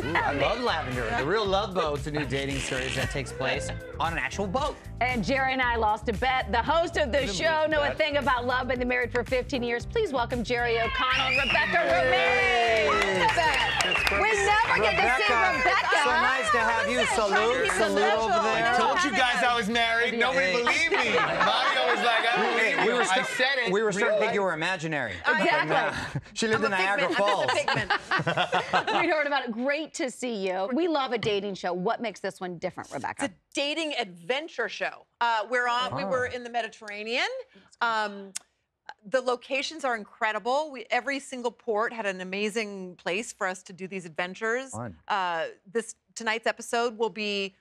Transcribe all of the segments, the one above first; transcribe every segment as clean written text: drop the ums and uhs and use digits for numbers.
Ooh, I love Lavender. The Real Love Boat's a new dating series that takes place on an actual boat. And Jerry and I lost a bet. The host of the show know a thing about love, been married for 15 years. Please welcome Jerry O'Connell and Rebecca Romijn. We never get to see Rebecca. So nice to have you. Salute over there. I told you guys I was married. Nobody believed me. Mario was like, I don't believe you. I said it. We were starting to think you were imaginary. Exactly. She lived in Niagara Falls. We heard about it. Great to see you. We love a dating show. What makes this one different, Rebecca? It's a dating adventure show. We were in the Mediterranean. The locations are incredible. Every single port had an amazing place for us to do these adventures. Tonight's episode will be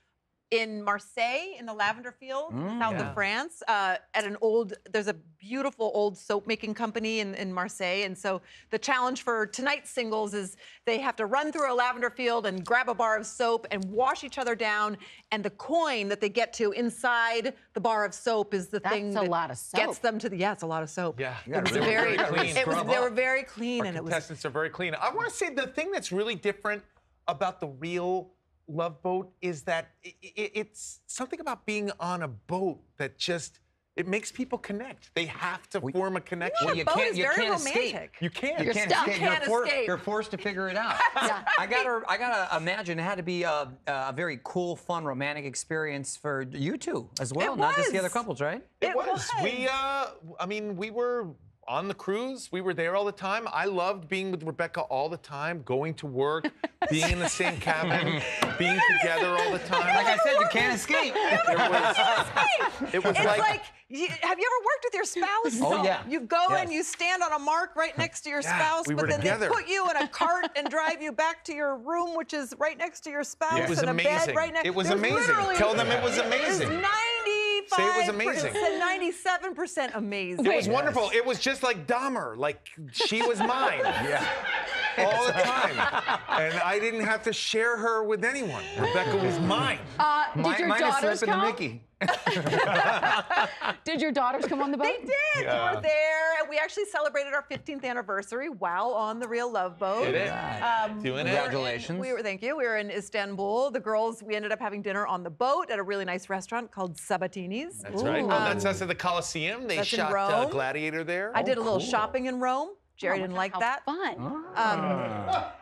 in Marseille, in the lavender field, south of France, there's a beautiful old soap-making company in Marseille. And so the challenge for tonight's singles is they have to run through a lavender field and grab a bar of soap and wash each other down. And the coin that they get to inside the bar of soap is the thing that gets them to the, it's a lot of soap. Yeah, it was very clean. They were very clean. Our contestants are very clean. I want to say the thing that's really different about the Real Love Boat is that it's something about being on a boat that just, it makes people connect. They have to form a connection. Well, you can't escape. You can't. You can't escape. Escape. You're forced to figure it out. I gotta imagine it had to be a very cool, fun, romantic experience for you two as well, not just the other couples, right? It was. We were on the cruise. We were there all the time. I loved being with Rebecca all the time, going to work, being in the same cabin, being together all the time. Like I said, you can't escape. It was like have you ever worked with your spouse? Oh, yeah. You go and you stand on a mark right next to your spouse, we were but then together. they put you in a cart and drive you back to your room, which is right next to your spouse. It was and amazing. A bed right next. It was amazing. Tell them it was amazing. It was 95. Say it was amazing. It's 97% amazing. It was wonderful. It was just like Dahmer. Like, she was mine. All the time. And I didn't have to share her with anyone. Rebecca was mine. Did your daughters come? come? The Mickey. Did your daughters come on the boat? They did. Yeah. They were there. We actually celebrated our 15th anniversary while on the Real Love Boat. Did it? Doing it. Congratulations. Thank you. We were in Istanbul. The girls, we ended up having dinner on the boat at a really nice restaurant called Sabatini's. That's right. That's us at the Coliseum. They shot Gladiator there. I did a little shopping in Rome. Jerry didn't like that. Fun.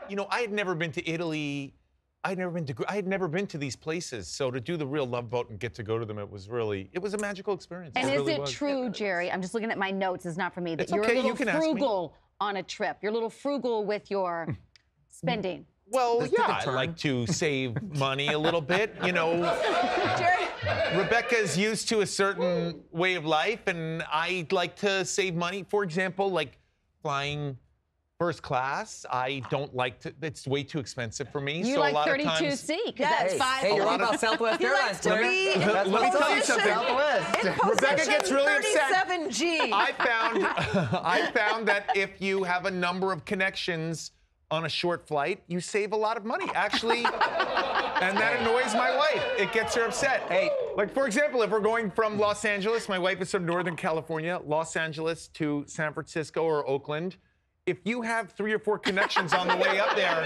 You know, I had never been to Italy. I had never been to these places. So to do the Real Love Boat and get to go to them, it was a magical experience. And it is it true, Jerry? I'm just looking at my notes. It's not for me. That It's you're okay, a little you can ask me. frugal on a trip. You're a little frugal with your spending. Well, yeah, I like to save money a little bit. You know, Rebecca's used to a certain way of life, and I like to save money. For example, like flying first class, I don't like to. It's way too expensive for me. You so like a lot 32C of times, because that's five. Hey, you're all about Southwest Airlines, to be in Let me tell you something. Rebecca gets really upset. 37G. I found that if you have a number of connections on a short flight, you save a lot of money, actually. And that annoys my wife. It gets her upset. Hey. Like, for example, if we're going from Los Angeles, my wife is from Northern California, Los Angeles to San Francisco or Oakland, if you have 3 or 4 connections on the way up there,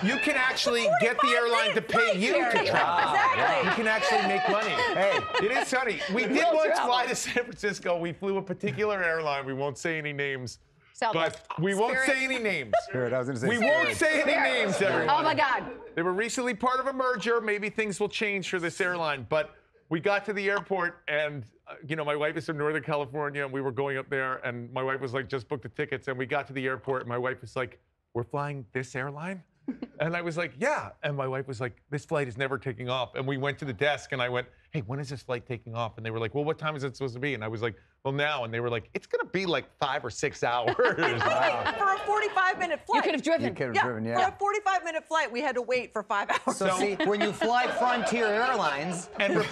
you can actually get the airline to pay you to travel. Exactly. You can actually make money. Hey, it is funny. We did once fly to San Francisco. We flew a particular airline. We won't say any names. Southwest. But we won't say any names. Spirit, I was going to say We won't say any names, everyone. Oh, my God. They were recently part of a merger. Maybe things will change for this airline. But we got to the airport, and, you know, my wife is from Northern California, and we were going up there, and my wife was like, just book the tickets. And we got to the airport, and my wife was like, we're flying this airline? And I was like, yeah. And my wife was like, this flight is never taking off. And we went to the desk, and I went, hey, when is this flight taking off? And they were like, well, what time is it supposed to be? And I was like, well, now. And they were like, it's going to be like 5 or 6 hours. For a 45-minute flight. You could have driven. You could have driven, yeah. For a 45-minute flight, we had to wait for 5 hours. So see, when you fly Frontier Airlines, And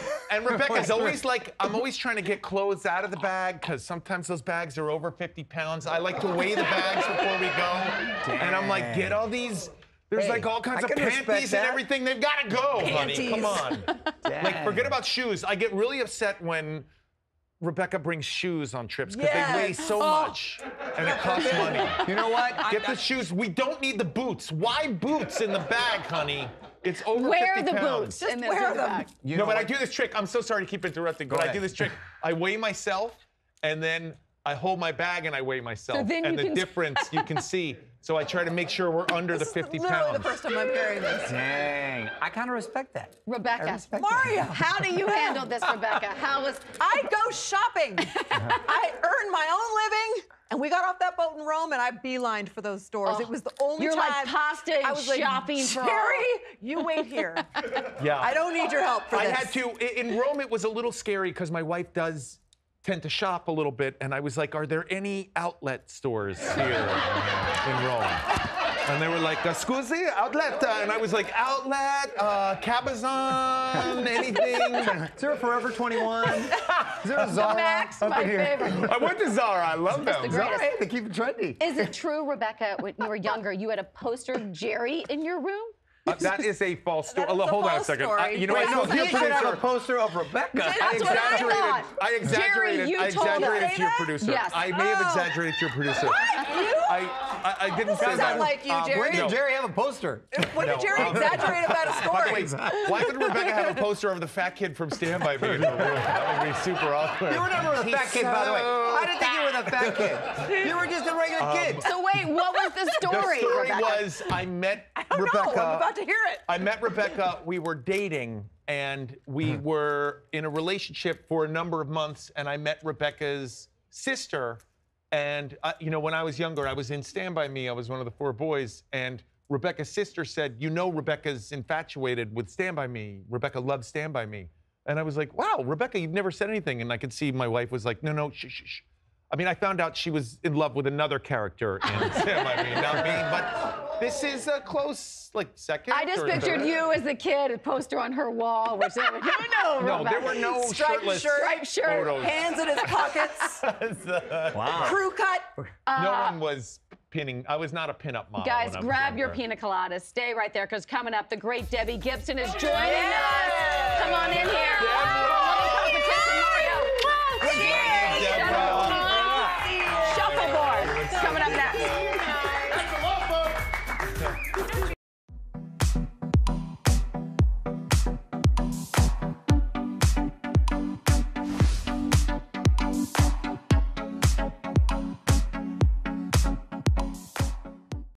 Rebecca's always like, I'm always trying to get clothes out of the bag because sometimes those bags are over 50 pounds. I like to weigh the bags before we go. And I'm like, get all these. There's like all kinds of panties and everything. They've got to go, honey. Come on. Like, forget about shoes. I get really upset when Rebecca brings shoes on trips because they weigh so much and it costs money. You know what? Get the shoes. We don't need the boots. Why boots in the bag, honey? It's over 50 pounds. Wear the boots. Just wear them. No, but I do this trick. I'm so sorry to keep interrupting, but I do this trick. I weigh myself, and then I hold my bag and I weigh myself. So then and the difference you can see. So I try to make sure we're under the 50 literally pounds. the first time I'm hearing this. Dang. I kind of respect that. Rebecca. Mario. How do you handle this, Rebecca? I go shopping. I earn my own living, and we got off that boat in Rome, and I beelined for those stores. It was the only You're time like pasta and I was shopping like, for Jerry, you wait here. Yeah. I don't need your help for I this. had to. In Rome, it was a little scary because my wife does tend to shop a little bit, and I was like, are there any outlet stores here in Rome? And they were like, scusi, outlet. And I was like, outlet, Cabazon, anything. Is there a Forever 21? Is there a Zara? Max, up my in here? favorite. I went to Zara. I love them. the Zara, greatest. hey, they keep it trendy. Is it true, Rebecca, when you were younger, you had a poster of Jerry in your room? That is a false story. That is a Hold on a false second. story. You know, Wait, I no, know you your should have a producer. poster of Rebecca. That's what I thought. I exaggerated. Jerry, you I told us. exaggerated to your Say that? producer. Yes. I may have exaggerated to your producer. I didn't say Does that. that like you, Jerry? When did No. Jerry have a poster? When did Jerry exaggerate about a By the story? way, why would Rebecca have a poster of the fat kid from Stand By Me in her room? That would be super awkward. You were never the fat kid, by the way. I didn't think you were the fat kid. You were just a regular kid. So wait, what was the story, The story Rebecca? was I met Oh, Rebecca. no, I'm about to hear it. I met Rebecca. We were dating, and we were in a relationship for a number of months. And I met Rebecca's sister. And you know, when I was younger, I was in Stand By Me. I was one of the 4 boys. And Rebecca's sister said, "You know, Rebecca's infatuated with Stand By Me. Rebecca loves Stand By Me." And I was like, "Wow, Rebecca, you've never said anything." And I could see my wife was like, "No, no, shh, shh, shh." I mean, I found out she was in love with another character in Stand By Me, not me. But this is a close, like, second. I just or pictured third. you as the kid, a poster on her wall, which said, "You know, No, Rebecca." there were no Striped shirtless shirt, striped shirt, photos. Hands in his pockets, Wow. crew cut. No one was pinning. I was not a pinup model. Guys, when I was grab your younger. pina coladas. Stay right there, because coming up, the great Debbie Gibson is joining us. Come on in here. For a little competition.